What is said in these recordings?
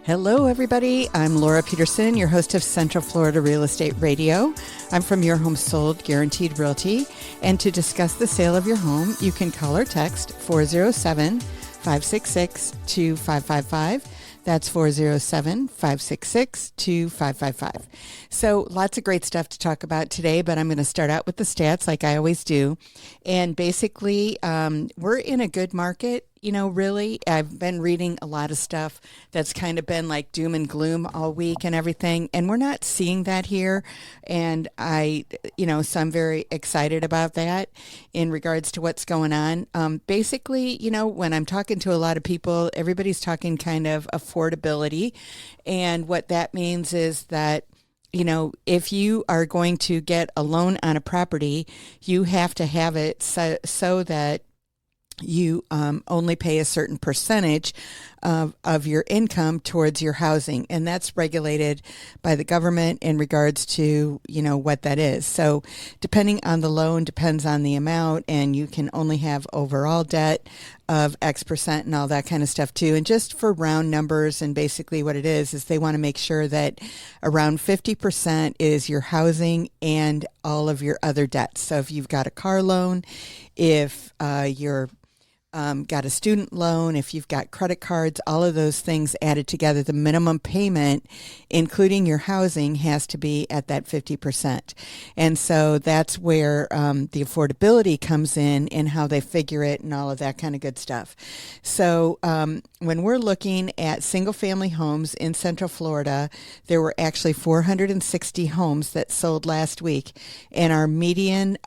Hello, everybody. I'm Laura Peterson, your host of Central Florida Real Estate Radio. I'm from Your Home Sold Guaranteed Realty. And to discuss the sale of your home, you can call or text 407-566-2555. That's 407-566-2555. So lots of great stuff to talk about today, but I'm going to start out with the stats like I always do. And basically, we're in a good market. You know, really, I've been reading a lot of stuff that's kind of been like doom and gloom all week and everything, and we're not seeing that here. And so I'm very excited about that in regards to what's going on. Basically, when I'm talking to a lot of people, everybody's talking kind of affordability. And what that means is that if you are going to get a loan on a property, you have to have it so that you only pay a certain percentage of your income towards your housing. And that's regulated by the government in regards to, what that is. So depending on the loan, depends on the amount, and you can only have overall debt of X percent and all that kind of stuff too. And just for round numbers, and basically what it is they want to make sure that around 50% is your housing and all of your other debts. So if you've got a car loan, if you're got a student loan, if you've got credit cards, all of those things added together, the minimum payment, including your housing, has to be at that 50%. And so that's where the affordability comes in how they figure it and all of that kind of good stuff. So when we're looking at single family homes in Central Florida, there were actually 460 homes that sold last week, and our median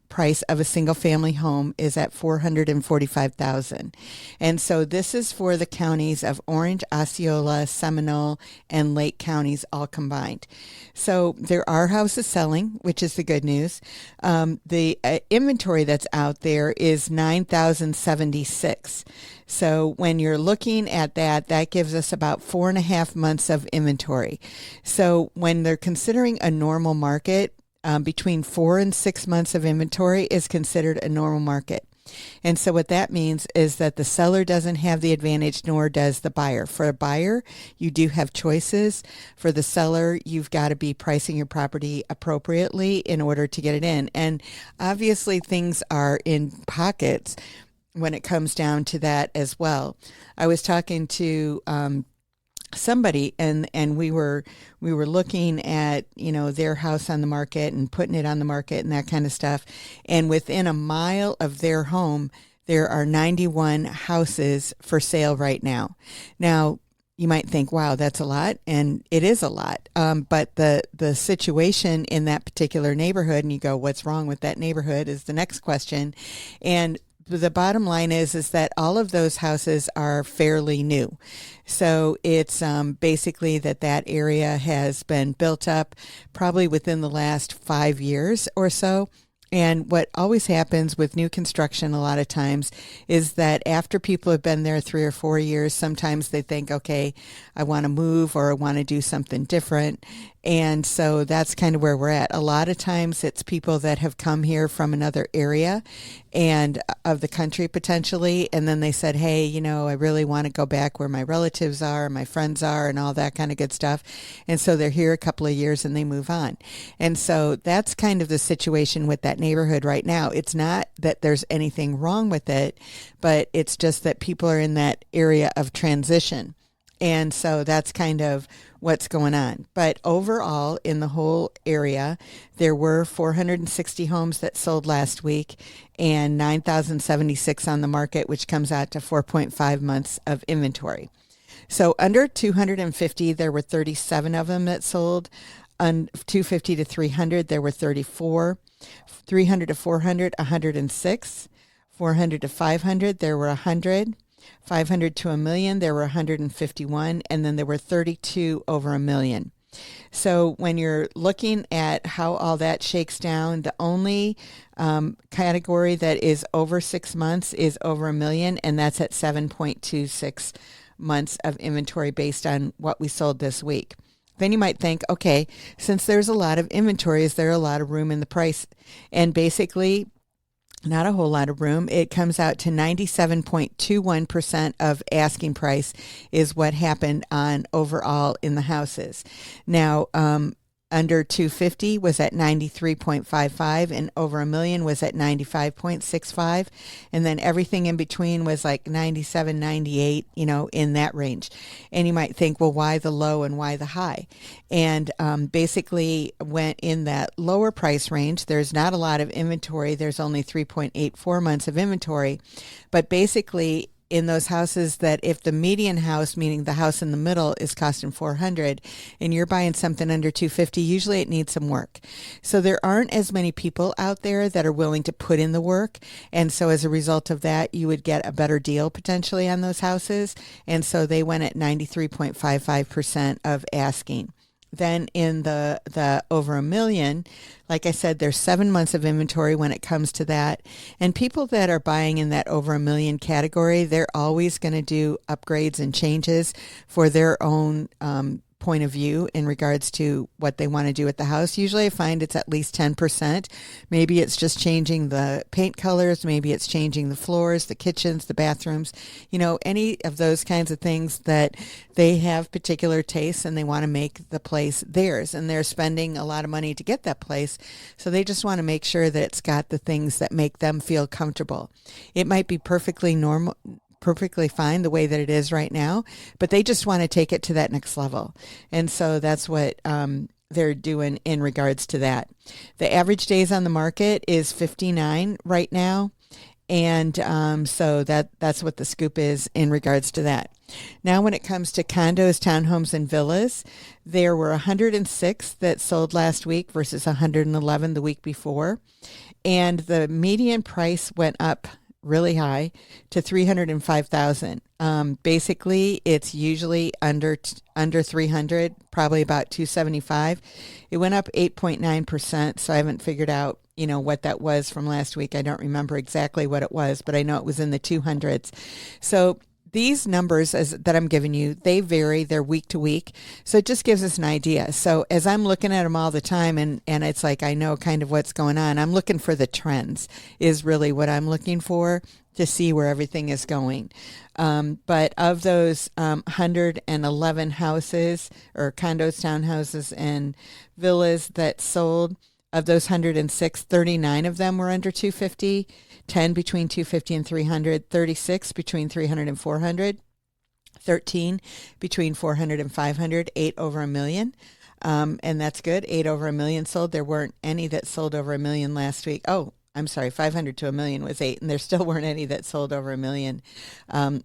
price of a single family home is at $445,000. And so this is for the counties of Orange, Osceola, Seminole, and Lake counties all combined. So there are houses selling, which is the good news. The inventory that's out there is 9,076. So when you're looking at that, that gives us about 4.5 months of inventory. So when they're considering a normal market, between 4 and 6 months of inventory is considered a normal market. And so what that means is that the seller doesn't have the advantage, nor does the buyer. For a buyer, you do have choices. For the seller, you've got to be pricing your property appropriately in order to get it in. And obviously things are in pockets when it comes down to that as well. I was talking to somebody and we were looking at their house on the market and putting it on the market and that kind of stuff, and within a mile of their home there are 91 houses for sale right now. You might think, wow, that's a lot, and it is a lot, but the situation in that particular neighborhood, and you go, what's wrong with that neighborhood is the next question. And the bottom line is that all of those houses are fairly new. So it's basically that area has been built up probably within the last 5 years or so. And what always happens with new construction a lot of times is that after people have been there 3 or 4 years, sometimes they think, okay, I want to move or I want to do something different. And so that's kind of where we're at. A lot of times it's people that have come here from another area and of the country potentially. And then they said, hey, I really want to go back where my relatives are, my friends are, and all that kind of good stuff. And so they're here a couple of years and they move on. And so that's kind of the situation with that neighborhood right now. It's not that there's anything wrong with it, but it's just that people are in that area of transition. And so that's kind of what's going on. But overall, in the whole area, there were 460 homes that sold last week and 9,076 on the market, which comes out to 4.5 months of inventory. So under 250, there were 37 of them that sold. On 250 to 300, there were 34. 300 to 400, 106. 400 to 500, there were 100. 500 to $1 million, there were 151, and then there were 32 over $1 million. So when you're looking at how all that shakes down, the only category that is over 6 months is over $1 million, and that's at 7.26 months of inventory based on what we sold this week. Then you might think, okay, since there's a lot of inventory, is there a lot of room in the price? And basically, not a whole lot of room. It comes out to 97.21% of asking price is what happened on overall in the houses. Now, under 250 was at 93.55 and over a million was at 95.65, and then everything in between was like 97, 98, in that range. And you might think, well, why the low and why the high? And basically went in that lower price range. There's not a lot of inventory. There's only 3.84 months of inventory, but basically in those houses that if the median house, meaning the house in the middle, is costing 400 and you're buying something under 250, usually it needs some work. So there aren't as many people out there that are willing to put in the work. And so as a result of that, you would get a better deal potentially on those houses. And so they went at 93.55% of asking. Then in the over a million, like I said, there's 7 months of inventory when it comes to that. And people that are buying in that over a million category, they're always going to do upgrades and changes for their own point of view in regards to what they want to do with the house. Usually I find it's at least 10%. Maybe it's just changing the paint colors. Maybe it's changing the floors, the kitchens, the bathrooms, any of those kinds of things that they have particular tastes and they want to make the place theirs. And they're spending a lot of money to get that place. So they just want to make sure that it's got the things that make them feel comfortable. It might be perfectly fine the way that it is right now, but they just want to take it to that next level. And so that's what they're doing in regards to that. The average days on the market is 59 right now. And so that's what the scoop is in regards to that. Now, when it comes to condos, townhomes, and villas, there were 106 that sold last week versus 111 the week before. And the median price went up really high to 305,000. Basically, it's usually under 300, probably about 275. It went up 8.9%. So I haven't figured out, what that was from last week. I don't remember exactly what it was, but I know it was in the 200s. So these numbers that I'm giving you, they vary. They're week to week. So it just gives us an idea. So as I'm looking at them all the time and it's like I know kind of what's going on, I'm looking for the trends is really what I'm looking for to see where everything is going. But of those 111 houses or condos, townhouses, and villas that sold, of those 106, 39 of them were under 250, 10 between 250 and 300, 36 between 300 and 400, 13 between 400 and 500, 8 over a million. And that's good. 8 over a million sold. There weren't any that sold over a million last week. Oh, I'm sorry, 500 to a million was 8, and there still weren't any that sold over a million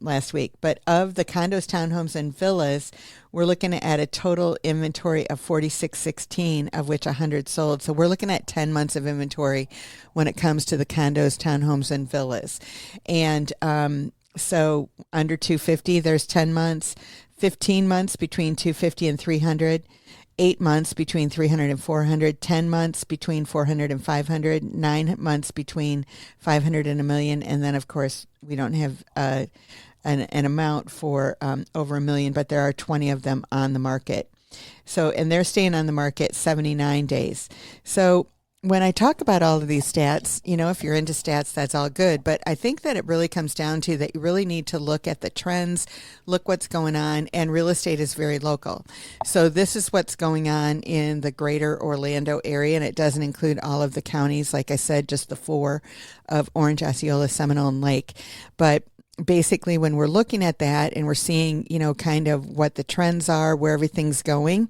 last week. But of the condos, townhomes, and villas, we're looking at a total inventory of 4616, of which 100 sold. So we're looking at 10 months of inventory when it comes to the condos, townhomes, and villas. And so under 250, there's 10 months, 15 months between 250 and 300, 8 months between 300 and 400, 10 months between 400 and 500, 9 months between 500 and a million. And then, of course, we don't have an amount for over a million, but there are 20 of them on the market. So, and they're staying on the market 79 days. So when I talk about all of these stats, if you're into stats, that's all good. But I think that it really comes down to that you really need to look at the trends, look what's going on, and real estate is very local. So this is what's going on in the greater Orlando area, and it doesn't include all of the counties. Like I said, just the 4 of Orange, Osceola, Seminole, and Lake. But basically when we're looking at that and we're seeing, kind of what the trends are, where everything's going,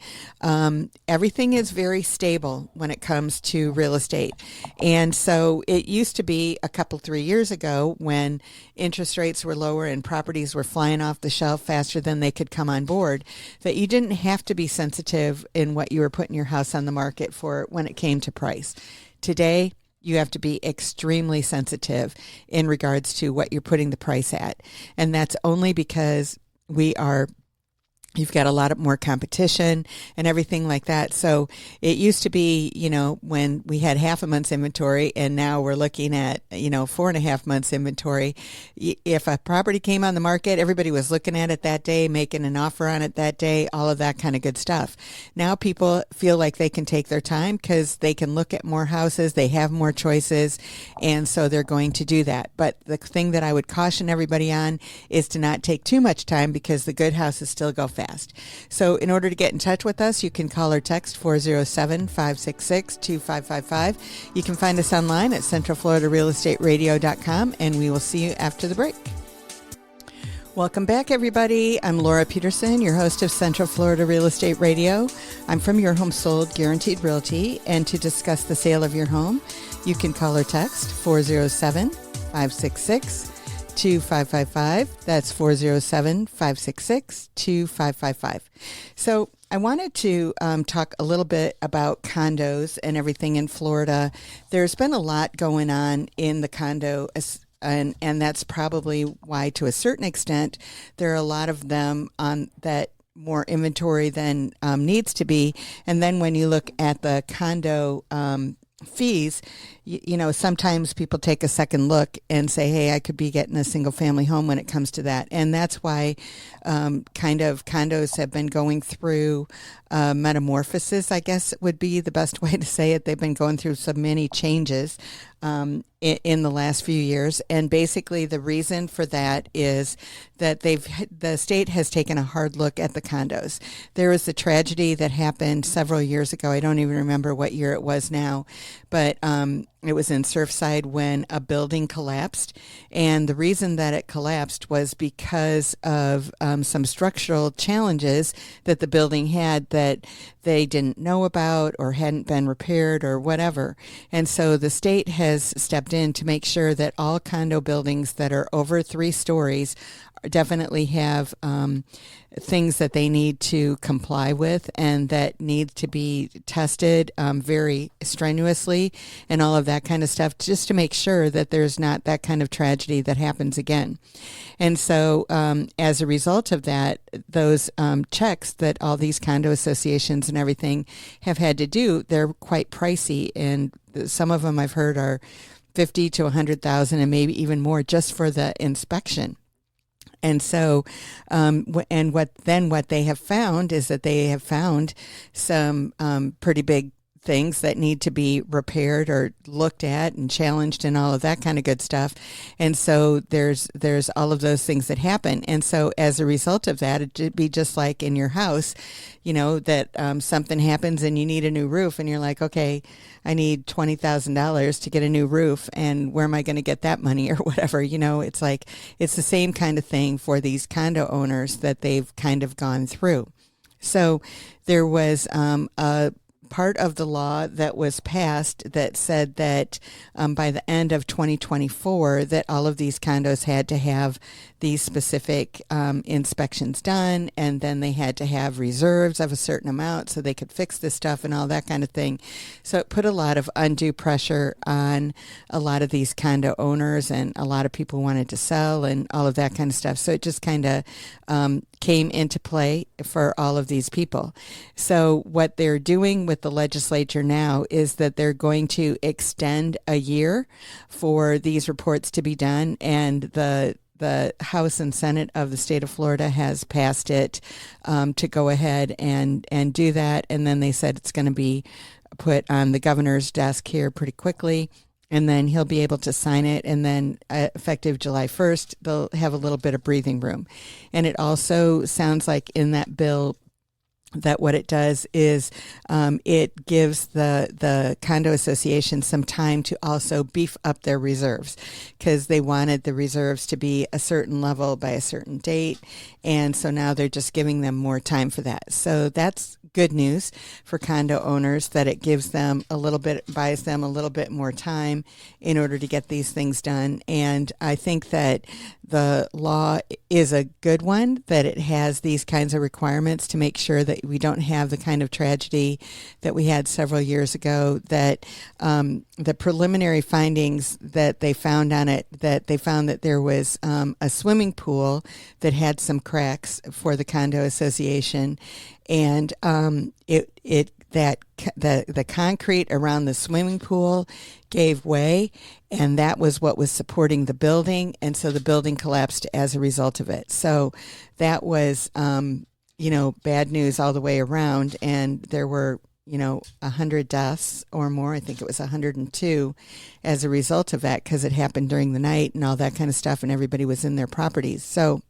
everything is very stable when it comes to real estate. And so it used to be 3 years ago when interest rates were lower and properties were flying off the shelf faster than they could come on board, that you didn't have to be sensitive in what you were putting your house on the market for when it came to price. Today, you have to be extremely sensitive in regards to what you're putting the price at. And that's only because we are You've got a lot of more competition and everything like that. So it used to be, when we had half a month's inventory, and now we're looking at, 4.5 months inventory. If a property came on the market, everybody was looking at it that day, making an offer on it that day, all of that kind of good stuff. Now people feel like they can take their time because they can look at more houses, they have more choices, and so they're going to do that. But the thing that I would caution everybody on is to not take too much time, because the good houses still go fast. So in order to get in touch with us, you can call or text 407-566-2555. You can find us online at centralfloridarealestateradio.com, and we will see you after the break. Welcome back, everybody. I'm Laura Peterson, your host of Central Florida Real Estate Radio. I'm from Your Home Sold Guaranteed Realty, and to discuss the sale of your home, you can call or text 407-566-2555. 2555. That's 407-566-2555. So I wanted to talk a little bit about condos and everything in Florida. There's been a lot going on in the condo, and that's probably why, to a certain extent, there are a lot of them on that more inventory than needs to be. And then when you look at the condo fees, sometimes people take a second look and say, hey, I could be getting a single family home when it comes to that. And that's why condos have been going through metamorphosis, I guess would be the best way to say it. They've been going through so many changes in the last few years. And basically the reason for that is that the state has taken a hard look at the condos. There was a tragedy that happened several years ago. I don't even remember what year it was now, but it was in Surfside when a building collapsed. And the reason that it collapsed was because of some structural challenges that the building had that they didn't know about or hadn't been repaired or whatever. And so the state has stepped in to make sure that all condo buildings that are over 3 stories definitely have things that they need to comply with and that need to be tested very strenuously and all of that kind of stuff, just to make sure that there's not that kind of tragedy that happens again. And so as a result of that, those checks that all these condo associations and everything have had to do, they're quite pricey, and some of them I've heard are $50,000 to $100,000 and maybe even more just for the inspection. And so, what they have found is that they have found some pretty big things that need to be repaired or looked at and challenged and all of that kind of good stuff. And so there's all of those things that happen. And so as a result of that, it'd be just like in your house, that something happens and you need a new roof, and you're like, okay, I need $20,000 to get a new roof, and where am I going to get that money or whatever? It's like, it's the same kind of thing for these condo owners that they've kind of gone through. So there was a part of the law that was passed that said that by the end of 2024 that all of these condos had to have these specific inspections done, and then they had to have reserves of a certain amount so they could fix this stuff and all that kind of thing. So it put a lot of undue pressure on a lot of these condo owners, and a lot of people wanted to sell and all of that kind of stuff. So it just kind of came into play for all of these people. So what they're doing with the legislature now is that they're going to extend a year for these reports to be done, and the House and Senate of the state of Florida has passed it to go ahead and do that. And then they said it's going to be put on the governor's desk here pretty quickly, and then he'll be able to sign it. And then effective July 1st, they'll have a little bit of breathing room. And it also sounds like in that bill that what it does is it gives the condo association some time to also beef up their reserves, because they wanted the reserves to be a certain level by a certain date. And so now they're just giving them more time for that. So that's good news for condo owners, that it gives them buys them a little bit more time in order to get these things done. And I think that the law is a good one, that it has these kinds of requirements to make sure that we don't have the kind of tragedy that we had several years ago. That the preliminary findings that they found on it, that they found that there was a swimming pool that had some cracks for the condo association, and the concrete around the swimming pool gave way, and that was what was supporting the building, and so the building collapsed as a result of it. So that was bad news all the way around, and there were 100 deaths or more. I think it was 102 as a result of that, because it happened during the night and all that kind of stuff, and everybody was in their properties. So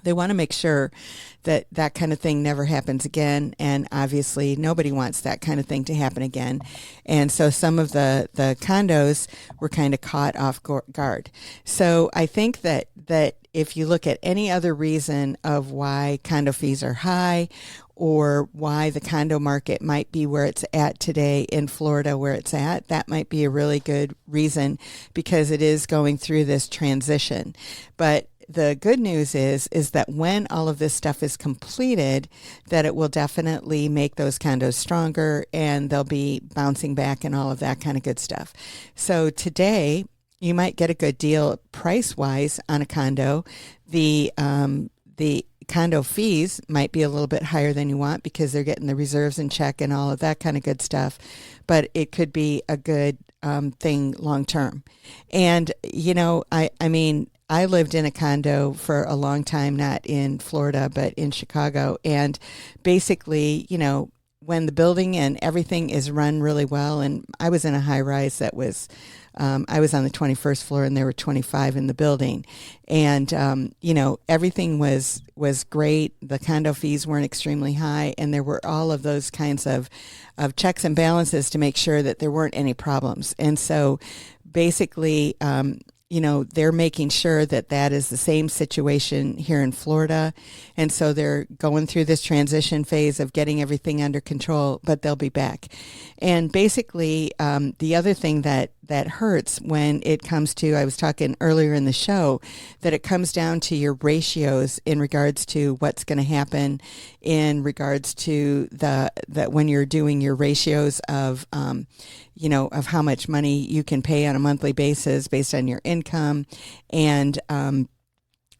they want to make sure that that kind of thing never happens again. And obviously nobody wants that kind of thing to happen again. And so some of the condos were kind of caught off guard. So I think that if you look at any other reason of why condo fees are high, or why the condo market might be where it's at today in Florida, where it's at, that might be a really good reason, because it is going through this transition. But the good news is that when all of this stuff is completed, that it will definitely make those condos stronger, and they'll be bouncing back and all of that kind of good stuff. So today, you might get a good deal price-wise on a condo. The condo fees might be a little bit higher than you want, because they're getting the reserves in check and all of that kind of good stuff. But it could be a good thing long term. And, I lived in a condo for a long time, not in Florida, but in Chicago. And basically, when the building and everything is run really well, and I was in a high rise that was, I was on the 21st floor, and there were 25 in the building. And, everything was great. The condo fees weren't extremely high, and there were all of those kinds of checks and balances to make sure that there weren't any problems. And so basically, they're making sure that that is the same situation here in Florida. And so they're going through this transition phase of getting everything under control, but they'll be back. And basically, the other thing that hurts when it comes to, I was talking earlier in the show, that it comes down to your ratios in regards to what's going to happen in regards to that when you're doing your ratios of, of how much money you can pay on a monthly basis based on your income and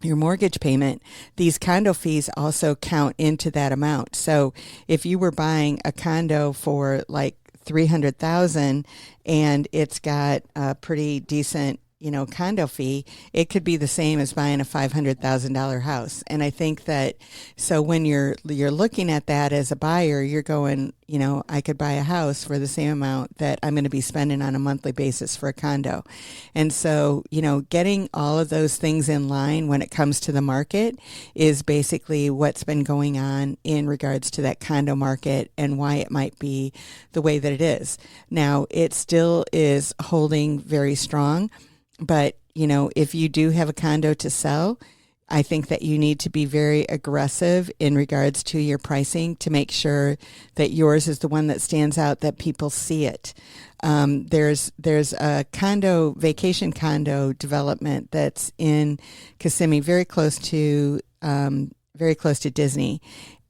your mortgage payment. These condo fees also count into that amount. So if you were buying a condo for like $300,000 and it's got a pretty decent condo fee, it could be the same as buying a $500,000 house. And I think that, so when you're looking at that as a buyer, you're going, I could buy a house for the same amount that I'm going to be spending on a monthly basis for a condo. And so, getting all of those things in line when it comes to the market is basically what's been going on in regards to that condo market and why it might be the way that it is. Now, it still is holding very strong. But, if you do have a condo to sell, I think that you need to be very aggressive in regards to your pricing to make sure that yours is the one that stands out, that people see it. There's a vacation condo development that's in Kissimmee, very close to Disney.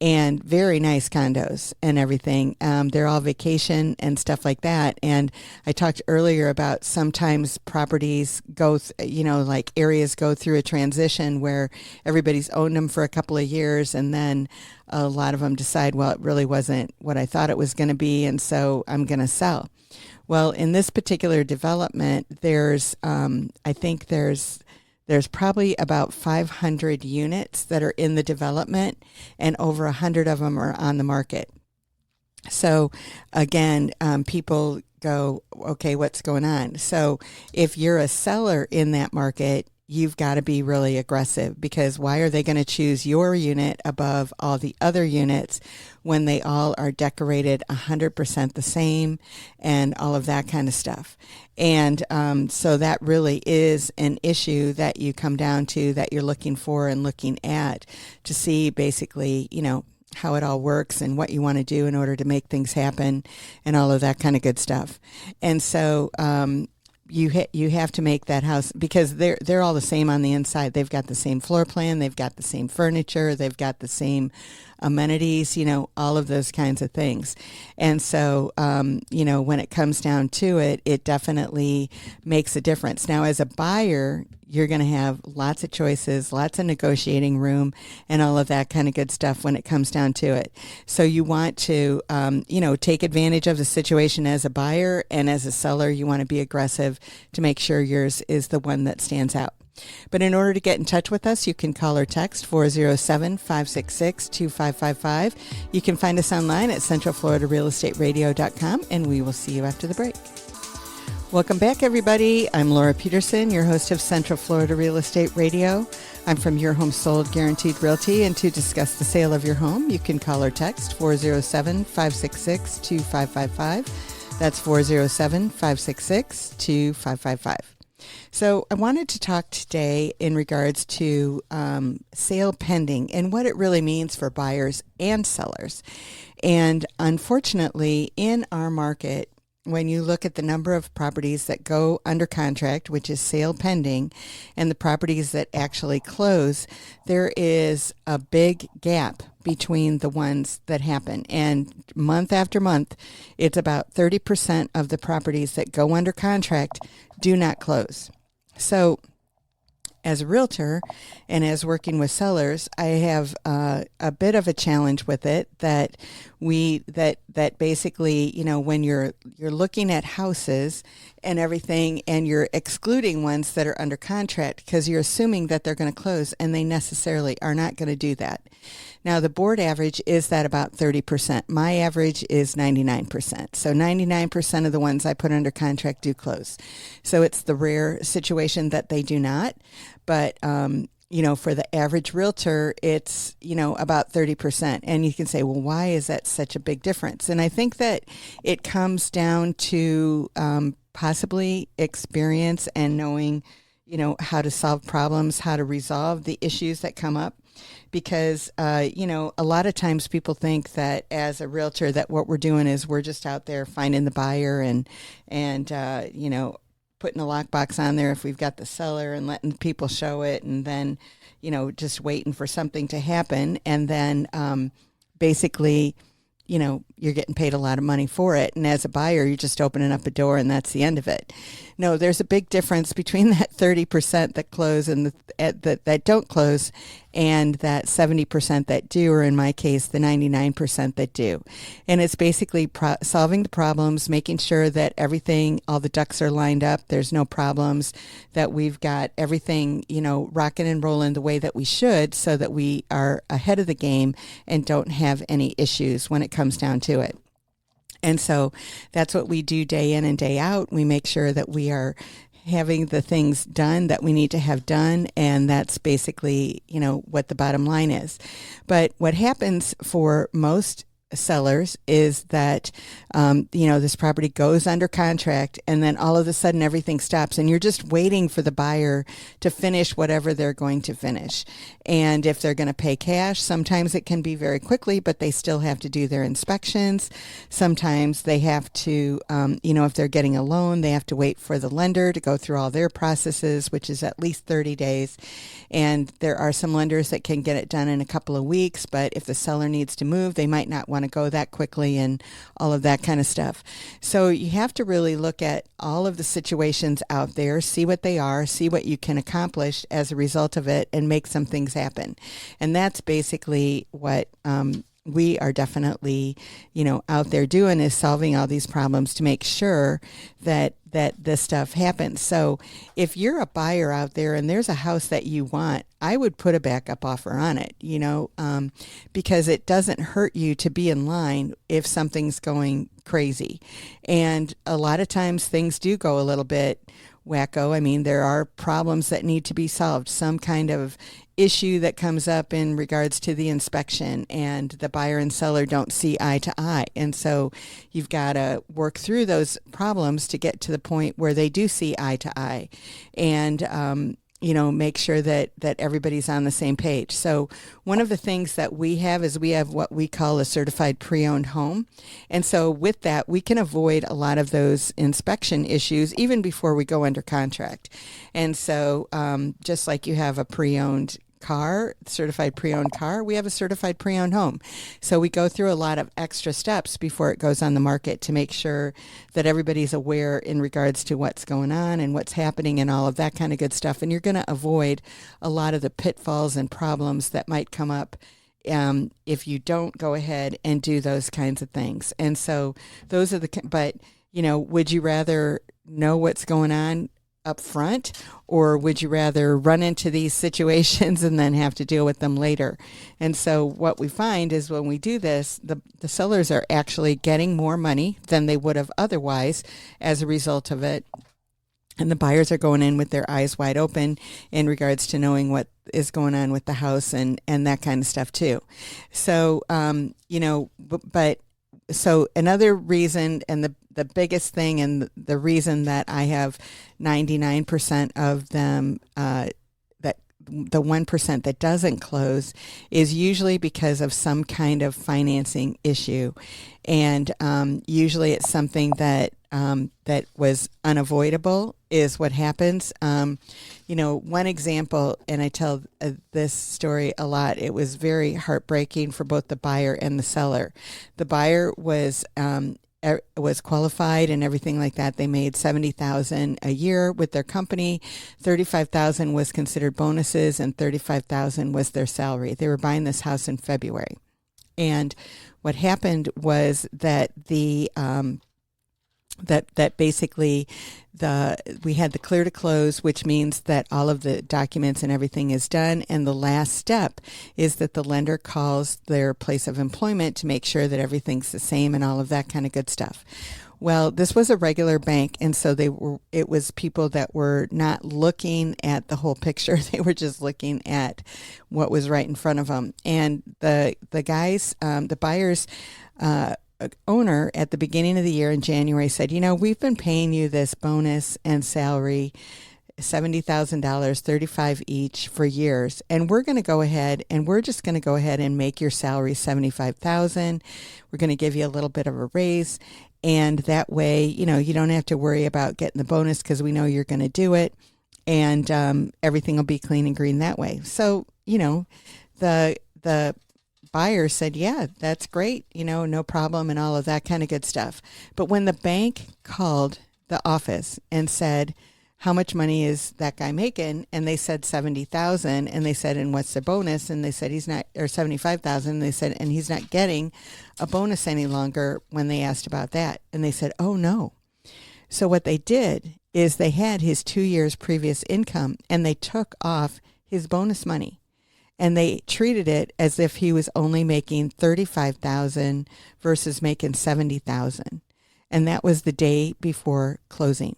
And very nice condos and everything. They're all vacation and stuff like that. And I talked earlier about sometimes properties go, like areas go through a transition where everybody's owned them for a couple of years, and then a lot of them decide, well, it really wasn't what I thought it was going to be, and so I'm going to sell. Well, in this particular development, there's probably about 500 units that are in the development, and over 100 of them are on the market. So again, people go, okay, what's going on? So if you're a seller in that market, you've got to be really aggressive, because why are they going to choose your unit above all the other units when they all are decorated 100% the same and all of that kind of stuff? And so that really is an issue that you come down to, that you're looking for and looking at to see basically, how it all works and what you want to do in order to make things happen and all of that kind of good stuff. And so, you have to make that house, because they're all the same on the inside. They've got the same floor plan, they've got the same furniture, they've got the same amenities, all of those kinds of things. And so, when it comes down to it, it definitely makes a difference. Now, as a buyer, you're going to have lots of choices, lots of negotiating room, and all of that kind of good stuff when it comes down to it. So you want to, take advantage of the situation as a buyer, and as a seller, you want to be aggressive to make sure yours is the one that stands out. But in order to get in touch with us, you can call or text 407-566-2555. You can find us online at centralfloridarealestateradio.com, and we will see you after the break. Welcome back, everybody. I'm Laura Peterson, your host of Central Florida Real Estate Radio. I'm from Your Home Sold Guaranteed Realty, and to discuss the sale of your home, you can call or text 407-566-2555. That's 407-566-2555. So I wanted to talk today in regards to sale pending and what it really means for buyers and sellers. And unfortunately, in our market, when you look at the number of properties that go under contract, which is sale pending, and the properties that actually close, there is a big gap between the ones that happen. And month after month, it's about 30% of the properties that go under contract do not close. So as a realtor and as working with sellers, I have a bit of a challenge with it that basically, when you're looking at houses and everything, and you're excluding ones that are under contract because you're assuming that they're going to close, and they necessarily are not going to do that. Now, the board average is that about 30%. My average is 99%. So 99% of the ones I put under contract do close. So it's the rare situation that they do not. But, for the average realtor, it's, about 30%. And you can say, well, why is that such a big difference? And I think that it comes down to possibly experience and knowing, how to solve problems, how to resolve the issues that come up. Because, a lot of times people think that as a realtor that what we're doing is we're just out there finding the buyer and putting a lockbox on there if we've got the seller and letting people show it, and then, just waiting for something to happen. And then basically, you're getting paid a lot of money for it. And as a buyer, you're just opening up a door and that's the end of it. No, there's a big difference between that 30% that close and that don't close, and that 70% that do, or in my case, the 99% that do. And it's basically solving the problems, making sure that everything, all the ducks are lined up, there's no problems, that we've got everything, rocking and rolling the way that we should, so that we are ahead of the game and don't have any issues when it comes down to it. And so that's what we do day in and day out. We make sure that we are having the things done that we need to have done. And that's basically, what the bottom line is. But what happens for most sellers is that, this property goes under contract, and then all of a sudden everything stops, and you're just waiting for the buyer to finish whatever they're going to finish. And if they're going to pay cash, sometimes it can be very quickly, but they still have to do their inspections. Sometimes they have to, if they're getting a loan, they have to wait for the lender to go through all their processes, which is at least 30 days. And there are some lenders that can get it done in a couple of weeks, but if the seller needs to move, they might not want to go that quickly, and all of that kind of stuff. So you have to really look at all of the situations out there, see what they are, see what you can accomplish as a result of it, and make some things happen. And that's basically what we are definitely, out there doing, is solving all these problems to make sure that this stuff happens. So if you're a buyer out there and there's a house that you want, I would put a backup offer on it, because it doesn't hurt you to be in line if something's going crazy. And a lot of times things do go a little bit wacko. I mean, there are problems that need to be solved, some kind of issue that comes up in regards to the inspection, and the buyer and seller don't see eye to eye. And so you've got to work through those problems to get to the point where they do see eye to eye. And make sure that everybody's on the same page. So one of the things that we have is we have what we call a certified pre-owned home. And so with that, we can avoid a lot of those inspection issues even before we go under contract. And so just like you have a pre-owned car, certified pre-owned car, we have a certified pre-owned home. So we go through a lot of extra steps before it goes on the market to make sure that everybody's aware in regards to what's going on and what's happening and all of that kind of good stuff. And you're going to avoid a lot of the pitfalls and problems that might come up if you don't go ahead and do those kinds of things. And so those are but would you rather know what's going on up front, or would you rather run into these situations and then have to deal with them later? And so what we find is when we do this, the sellers are actually getting more money than they would have otherwise as a result of it. And the buyers are going in with their eyes wide open in regards to knowing what is going on with the house and that kind of stuff too. So, so another reason, and the biggest thing, and the reason that I have 99% of them, that the 1% that doesn't close, is usually because of some kind of financing issue. And usually it's something that was unavoidable is what happens. One example, and I tell this story a lot, it was very heartbreaking for both the buyer and the seller. The buyer was qualified and everything like that. They made $70,000 a year with their company. $35,000 was considered bonuses, and $35,000 was their salary. They were buying this house in February, and what happened was that that basically we had the clear to close, which means that all of the documents and everything is done. And the last step is that the lender calls their place of employment to make sure that everything's the same and all of that kind of good stuff. Well, this was a regular bank, and so it was people that were not looking at the whole picture. They were just looking at what was right in front of them. And the guys, the buyers, owner at the beginning of the year in January said, we've been paying you this bonus and salary, $70,000, $35,000 each for years. And we're going to go ahead and we're just going to go ahead and make your salary $75,000. We're going to give you a little bit of a raise. And that way, you don't have to worry about getting the bonus because we know you're going to do it. And everything will be clean and green that way. So, the buyer said, yeah, that's great, no problem, and all of that kind of good stuff. But when the bank called the office and said, how much money is that guy making? And they said $70,000, and they said, and what's the bonus? And they said he's not, or $75,000. They said, and he's not getting a bonus any longer when they asked about that. And they said, oh no. So what they did is they had his 2 years previous income, and they took off his bonus money. And they treated it as if he was only making $35,000 versus making $70,000. And that was the day before closing.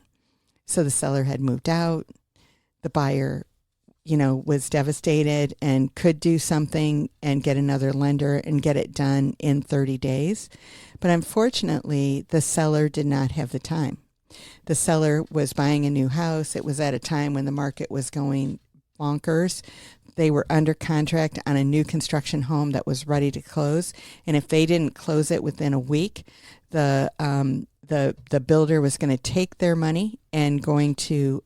So the seller had moved out. The buyer, was devastated and could do something and get another lender and get it done in 30 days. But unfortunately, the seller did not have the time. The seller was buying a new house. It was at a time when the market was going bonkers. They were under contract on a new construction home that was ready to close. And if they didn't close it within a week, the builder was going to take their money and going to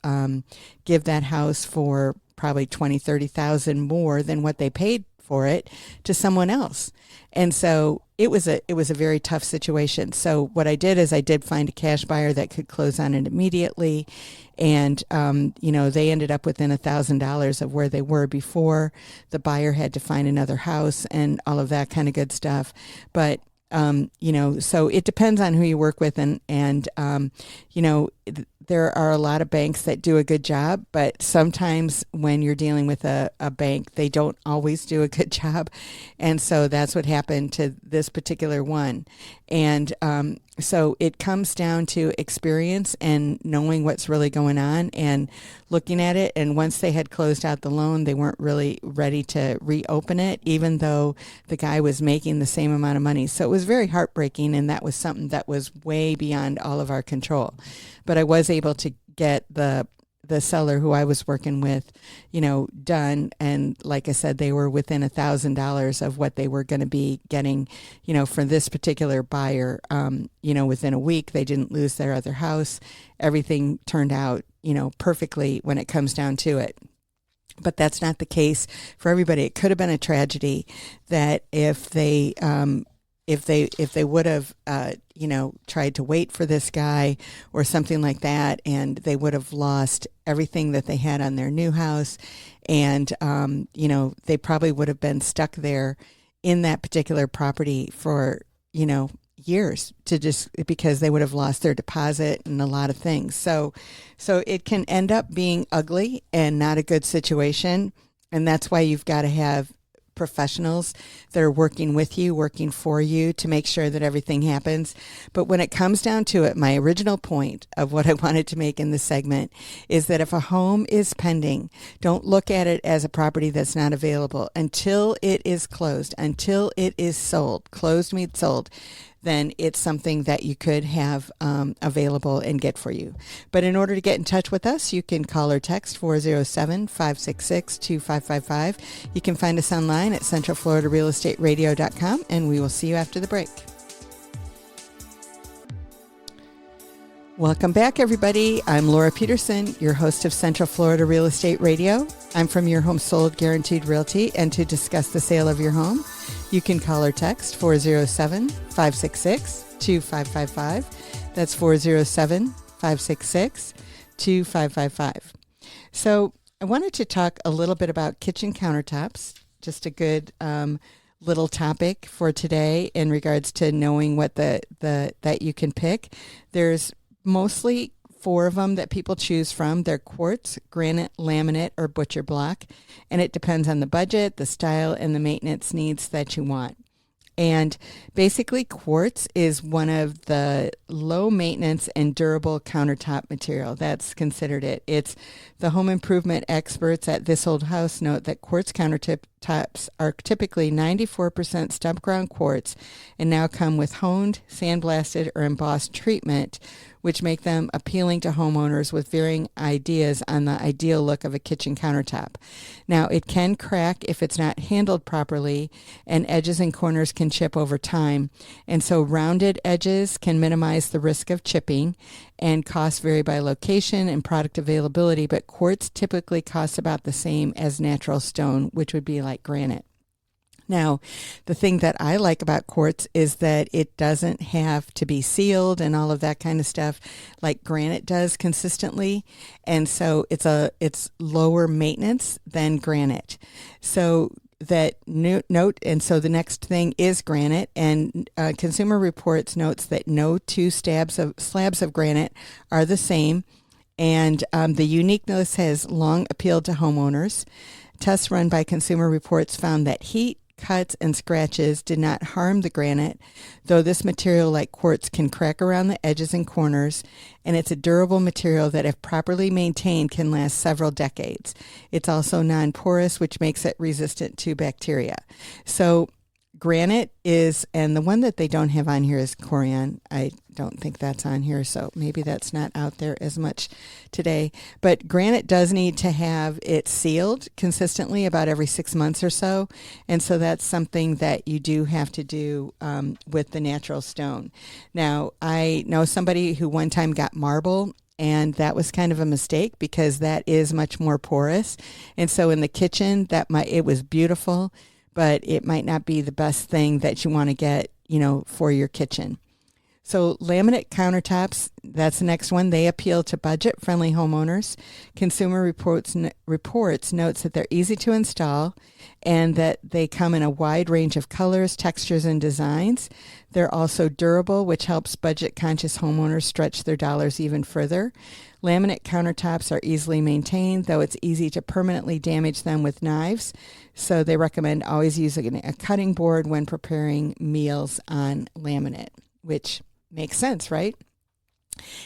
give that house for probably $20,000, $30,000 more than what they paid for it to someone else. And so it was a very tough situation. So what I did is I did find a cash buyer that could close on it immediately. And, they ended up within $1,000 of where they were before. The buyer had to find another house and all of that kind of good stuff. But, so it depends on who you work with. And there are a lot of banks that do a good job, but sometimes when you're dealing with a bank, they don't always do a good job. And so that's what happened to this particular one. And so it comes down to experience and knowing what's really going on and looking at it. And once they had closed out the loan, they weren't really ready to reopen it, even though the guy was making the same amount of money. So it was very heartbreaking, and that was something that was way beyond all of our control. But I was able to get the the seller who I was working with, done. And like I said, they were within $1,000 of what they were going to be getting, for this particular buyer. Within a week, they didn't lose their other house. Everything turned out, perfectly when it comes down to it. But that's not the case for everybody. It could have been a tragedy that if they would have, tried to wait for this guy or something like that, and they would have lost everything that they had on their new house, and they probably would have been stuck there in that particular property for years because they would have lost their deposit and a lot of things. So it can end up being ugly and not a good situation, and that's why you've got to have professionals that are working with you, working for you to make sure that everything happens. But when it comes down to it, my original point of what I wanted to make in this segment is that if a home is pending, don't look at it as a property that's not available until it is closed, until it is sold. Closed means sold. Then it's something that you could have available and get for you. But in order to get in touch with us, you can call or text 407-566-2555. You can find us online at centralfloridarealestateradio.com, and we will see you after the break. Welcome back, everybody. I'm Laura Peterson, your host of Central Florida Real Estate Radio. I'm from Your Home Sold Guaranteed Realty, and to discuss the sale of your home, you can call or text 407-566-2555. That's 407-566-2555. So I wanted to talk a little bit about kitchen countertops, just a good little topic for today in regards to knowing what that you can pick. There's mostly 4 of them that people choose from. They're quartz, granite, laminate, or butcher block, and it depends on the budget, the style, and the maintenance needs that you want. And basically, quartz is one of the low maintenance and durable countertop material. That's considered it. It's the home improvement experts at This Old House note that quartz countertops are typically 94% stump ground quartz and now come with honed, sandblasted, or embossed treatment, which make them appealing to homeowners with varying ideas on the ideal look of a kitchen countertop. Now, it can crack if it's not handled properly, and edges and corners can chip over time. And so rounded edges can minimize the risk of chipping, and costs vary by location and product availability, but quartz typically costs about the same as natural stone, which would be like granite. Now, the thing that I like about quartz is that it doesn't have to be sealed and all of that kind of stuff like granite does consistently. And so it's lower maintenance than granite. So that note, and so the next thing is granite, and Consumer Reports notes that no 2 slabs of granite are the same, and the uniqueness has long appealed to homeowners. Tests run by Consumer Reports found that heat, cuts, and scratches did not harm the granite, though this material, like quartz, can crack around the edges and corners, and it's a durable material that, if properly maintained, can last several decades. It's also non-porous, which makes it resistant to bacteria. So granite is, and the one that they don't have on here is Corian. I don't think that's on here, so maybe that's not out there as much today. But granite does need to have it sealed consistently about every 6 months or so, and so that's something that you do have to do with the natural stone. Now, I know somebody who one time got marble, and that was kind of a mistake because that is much more porous. And so in the kitchen, it was beautiful, but it might not be the best thing that you want to get, for your kitchen. So laminate countertops, that's the next one. They appeal to budget-friendly homeowners. Consumer Reports notes that they're easy to install and that they come in a wide range of colors, textures, and designs. They're also durable, which helps budget-conscious homeowners stretch their dollars even further. Laminate countertops are easily maintained, though it's easy to permanently damage them with knives. So they recommend always using a cutting board when preparing meals on laminate, which makes sense, right?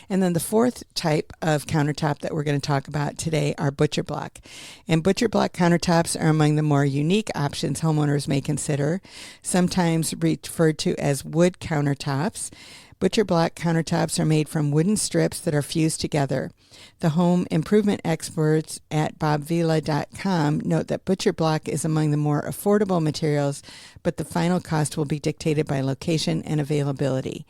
And then the 4th type of countertop that we're going to talk about today are butcher block. And butcher block countertops are among the more unique options homeowners may consider, sometimes referred to as wood countertops. Butcher Block countertops are made from wooden strips that are fused together. The home improvement experts at bobvila.com note that Butcher Block is among the more affordable materials, but the final cost will be dictated by location and availability.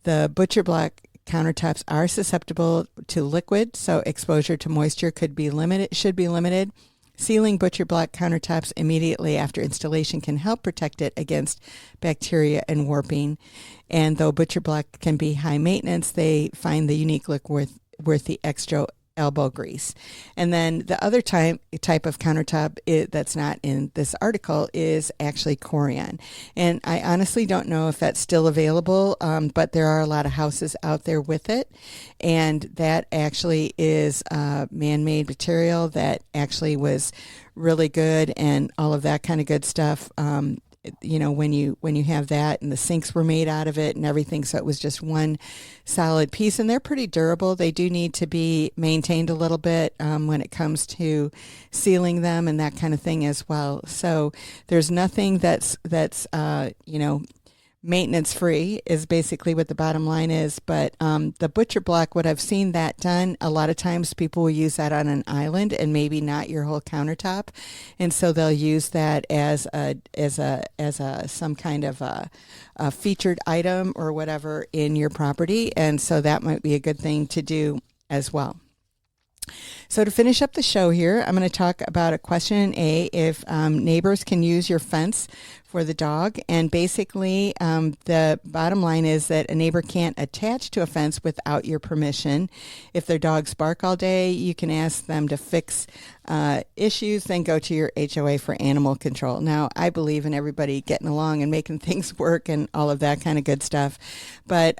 The Butcher Block countertops are susceptible to liquid, so exposure to moisture should be limited. Sealing Butcher Block countertops immediately after installation can help protect it against bacteria and warping. And though Butcher Block can be high maintenance, they find the unique look worth the extra elbow grease. And then the other type of countertop that's not in this article is actually Corian. And I honestly don't know if that's still available, but there are a lot of houses out there with it. And that actually is a man-made material that actually was really good and all of that kind of good stuff. When you have that, and the sinks were made out of it and everything, so it was just one solid piece, and they're pretty durable. They do need to be maintained a little bit when it comes to sealing them and that kind of thing as well. So there's nothing that's maintenance free is basically what the bottom line is. But the Butcher Block, what I've seen that done, a lot of times people will use that on an island and maybe not your whole countertop, and so they'll use that as some kind of a featured item or whatever in your property, and so that might be a good thing to do as well. So to finish up the show here, I'm going to talk about a question A, if neighbors can use your fence for the dog. And basically, the bottom line is that a neighbor can't attach to a fence without your permission. If their dogs bark all day, you can ask them to fix issues, then go to your HOA for animal control. Now, I believe in everybody getting along and making things work and all of that kind of good stuff. But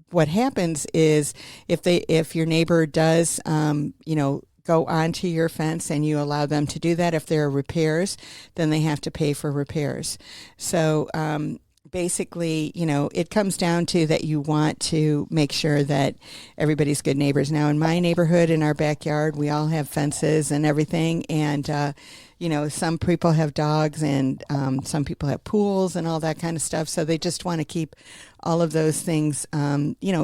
what happens is if your neighbor does, go onto your fence and you allow them to do that, if there are repairs, then they have to pay for repairs. So basically, it comes down to that you want to make sure that everybody's good neighbors. Now, in my neighborhood, in our backyard, we all have fences and everything, and some people have dogs and some people have pools and all that kind of stuff. So they just want to keep all of those things,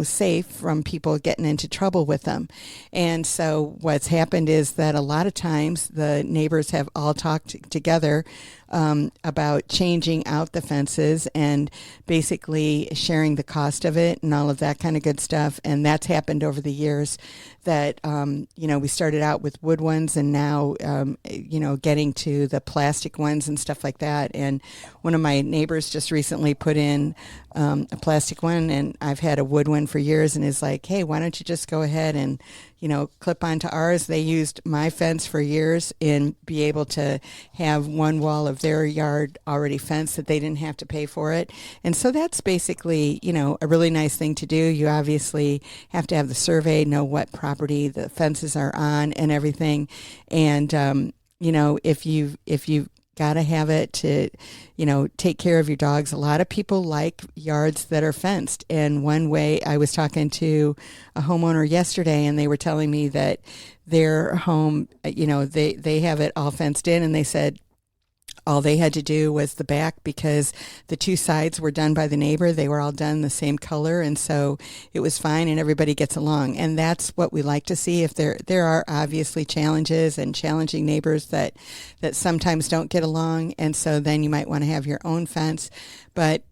safe from people getting into trouble with them. And so what's happened is that a lot of times the neighbors have all talked together about changing out the fences and basically sharing the cost of it and all of that kind of good stuff. And that's happened over the years that, we started out with wood ones and now, getting to the plastic ones and stuff like that. And one of my neighbors just recently put in a plastic one, and I've had a wood one for years, and is like, hey, why don't you just go ahead and, clip onto ours. They used my fence for years and be able to have one wall of their yard already fenced that they didn't have to pay for it. And so that's basically, a really nice thing to do. You obviously have to have the survey, know what property the fences are on and everything. And, if you've got to have it to, take care of your dogs. A lot of people like yards that are fenced. And one way, I was talking to a homeowner yesterday, and they were telling me that their home, they have it all fenced in, and they said all they had to do was the back, because the two sides were done by the neighbor. They were all done the same color, and so it was fine, and everybody gets along. And that's what we like to see. If there are obviously challenges and challenging neighbors that sometimes don't get along, and so then you might want to have your own fence. But,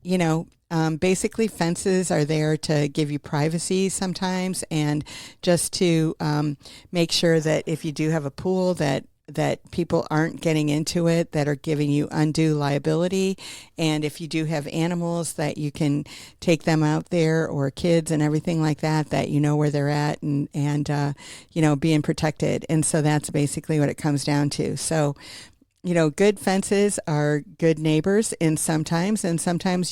basically fences are there to give you privacy sometimes, and just to make sure that if you do have a pool that people aren't getting into it, that are giving you undue liability. And if you do have animals, that you can take them out there, or kids and everything like that, that you know where they're at and being protected. And so that's basically what it comes down to. So, good fences are good neighbors, and sometimes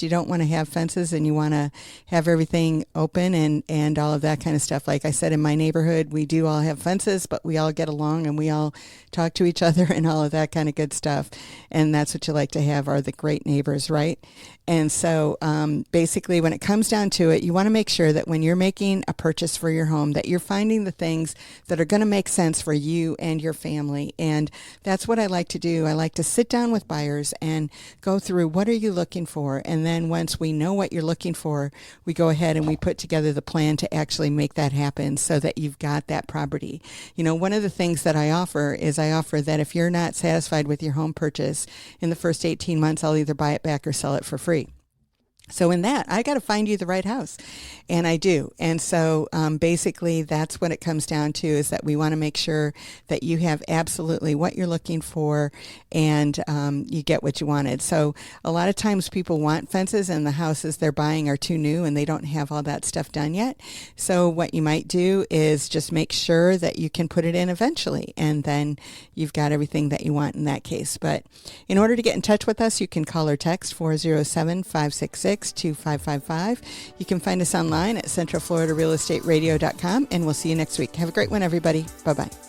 you don't want to have fences and you want to have everything open and all of that kind of stuff. Like I said, in my neighborhood, we do all have fences, but we all get along and we all talk to each other and all of that kind of good stuff. And that's what you like to have, are the great neighbors, right? And so basically, when it comes down to it, you want to make sure that when you're making a purchase for your home, that you're finding the things that are going to make sense for you and your family. And that's what I like to do do, I like to sit down with buyers and go through what are you looking for, and then once we know what you're looking for, we go ahead and we put together the plan to actually make that happen so that you've got that property. You know, one of the things that I offer that if you're not satisfied with your home purchase in the first 18 months, I'll either buy it back or sell it for free. So in that, I got to find you the right house, and I do. And so basically that's what it comes down to, is that we want to make sure that you have absolutely what you're looking for, and you get what you wanted. So a lot of times people want fences and the houses they're buying are too new and they don't have all that stuff done yet. So what you might do is just make sure that you can put it in eventually, and then you've got everything that you want in that case. But in order to get in touch with us, you can call or text 407-566-2555. You can find us online at centralfloridarealestateradio.com, and we'll see you next week. Have a great one, everybody. Bye-bye.